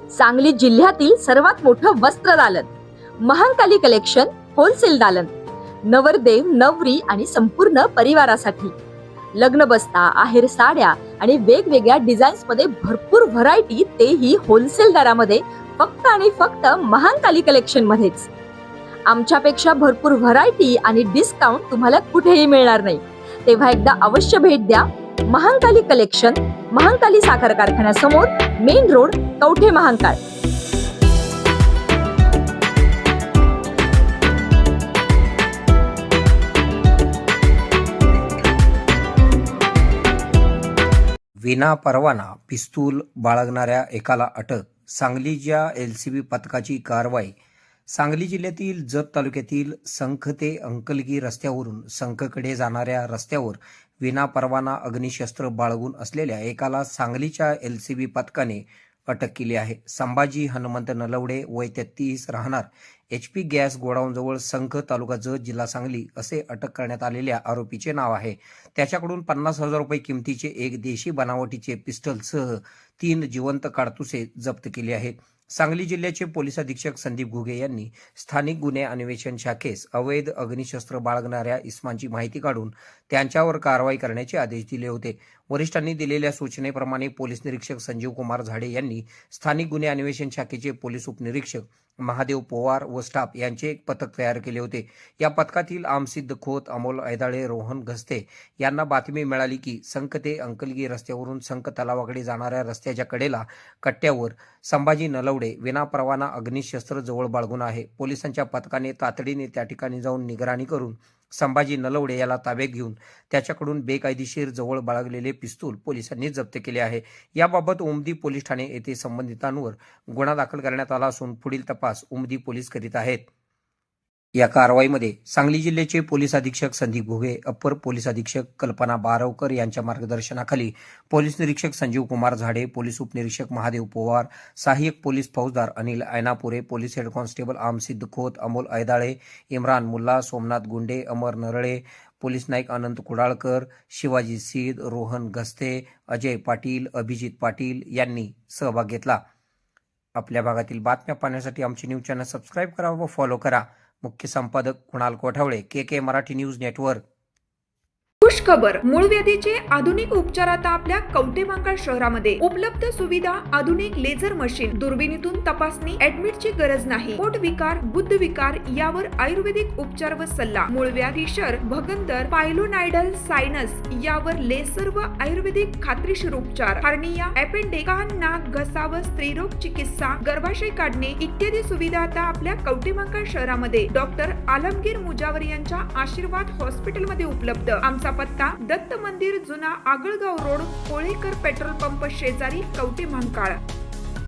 सांगली जिल्ह्यातील सर्वात मोठं वस्त्र दालन, महांकाली कलेक्शन होलसेल दालन, नवरदेव नवरी आणि संपूर्ण परिवारासाठी लग्न बस्ता, आहेर साड्या आणि वेगवेगळ्या डिझाईन्स मध्ये भरपूर व्हरायटी, तेही होलसेल दरामध्ये, फक्त आणि फक्त महांकाली कलेक्शन मध्येच. आमच्यापेक्षा भरपूर व्हरायटी आणि डिस्काउंट तुम्हाला कुठेही मिळणार नाही. तेव्हा एकदा अवश्य भेट द्या. महांकाली कलेक्शन, महांकाली साखर कारखान्यासमोर, मेन रोड, कवठे महांकाळ. विना परवाना पिस्तूल बाळगणाऱ्या एकाला अटक. सांगलीच्या LCB पथकाची कारवाई. सांगली जिल्ह्यातील जत तालुक्यातील संख ते अंकलगी रस्त्यावरून संखकडे जाणाऱ्या रस्त्यावर विना परवाना अग्निशस्त्र बाळगून असलेल्या एकाला सांगलीच्या LCB पथकाने अटक केली आहे. संभाजी हनुमंत नलवडे, वय 33, राहणार HP गॅस गोडाऊनजवळ संख, तालुका जत, जिल्हा सांगली असे अटक करण्यात आलेल्या आरोपीचे नाव आहे. त्याच्याकडून 50,000 रुपये किमतीचे एक देशी बनावटीचे पिस्टलसह 3 जिवंत काडतुसे जप्त केली आहेत. सांगली जिल्ह्याचे पोलीस अधीक्षक संदीप घुगे यांनी स्थानिक गुन्हे अन्वेषण शाखेस अवैध अग्निशस्त्र बाळगणाऱ्या इसमांची माहिती काढून त्यांच्यावर कारवाई करण्याचे आदेश दिले होते. वरिष्ठांनी दिलेल्या सूचनेप्रमाणे पोलीस निरीक्षक संजीव कुमार झाडे यांनी स्थानिक गुन्हे अन्वेषण शाखेचे पोलीस उपनिरीक्षक महादेव पवार व स्टाफ यांचे एक पथक तयार केले होते. या पथकातील आमसिद्ध खोत, अमोल ऐदाळे, रोहन घस्ते यांना बातमी मिळाली की संख ते अंकलगी रस्त्यावरून संख तलावाकडे जाणाऱ्या रस्त्याच्या कडेला कट्ट्यावर संभाजी नलवडे विनापरवाना अग्निशस्त्र जवळ बाळगून आहे. पोलिसांच्या पथकाने तातडीने त्या ठिकाणी जाऊन निगराणी करून संभाजी नलवडे याला ताब्यात घेऊन त्याच्याकडून बेकायदेशीर जवळ बाळगलेले पिस्तूल पोलिसांनी जप्त केले आहे. याबाबत उमदी पोलीस ठाणे येथे संबंधितांवर गुन्हा दाखल करण्यात आला असून पुढील तपास उमदी पोलीस करीत आहेत. या कारवाईमध्ये सांगली जिल्ह्याचे पोलीस अधीक्षक संदीप घुगे, अप्पर पोलीस अधीक्षक कल्पना बारवकर यांच्या मार्गदर्शनाखाली पोलीस निरीक्षक संजीव कुमार झाडे, पोलीस उपनिरीक्षक महादेव पवार, सहाय्यक पोलीस फौजदार Anil Ainapure, police head constable Amsiddha Khot, Amol Aidale, Imran Mulla, Somnath Gunde, Amar Narale, police Naik Anant Kudalkar, Shivaji Sid, Rohan Ghaste, Ajay Patil, Abhijit Patil यांनी सहभाग घेतला. आपल्या भागातील बातम्या पाहण्यासाठी आमचे न्यूज चॅनल सबस्क्राईब करा व फॉलो करा. मुख्य संपादक Kunal Kothawale, KK Marathi news network. खुश खबर, मूळव्याधीचे आधुनिक उपचार आता आपल्या कवठे महांकाळ शहरामध्ये उपलब्ध. सुविधा, आधुनिक लेझर मशीन, दुर्बिणीतून तपासणी, ऍडमिटची गरज नाही. पोट विकार, बुद्ध विकार यावर आयुर्वेदिक उपचार व सल्ला. मूळव्याधी, शर, भगंदर, पायलोनायडल, सायनस यावर लेसर व आयुर्वेदिक खात्रीशीर उपचार. हार्निया, अपेंडिक्स, कान, नाक, घसा व स्त्रीरोग चिकित्सा, गर्भाशय काढणे इत्यादी सुविधा आता आपल्या कवठे महांकाळ शहरामध्ये डॉक्टर आलमगीर मुजावर यांच्या आशीर्वाद हॉस्पिटलमध्ये उपलब्ध. आमचा पत्ता दत्त मंदिर, जुना Agalgaon road, Kolekar petrol pump शेजारी, कवठे महांकाळ.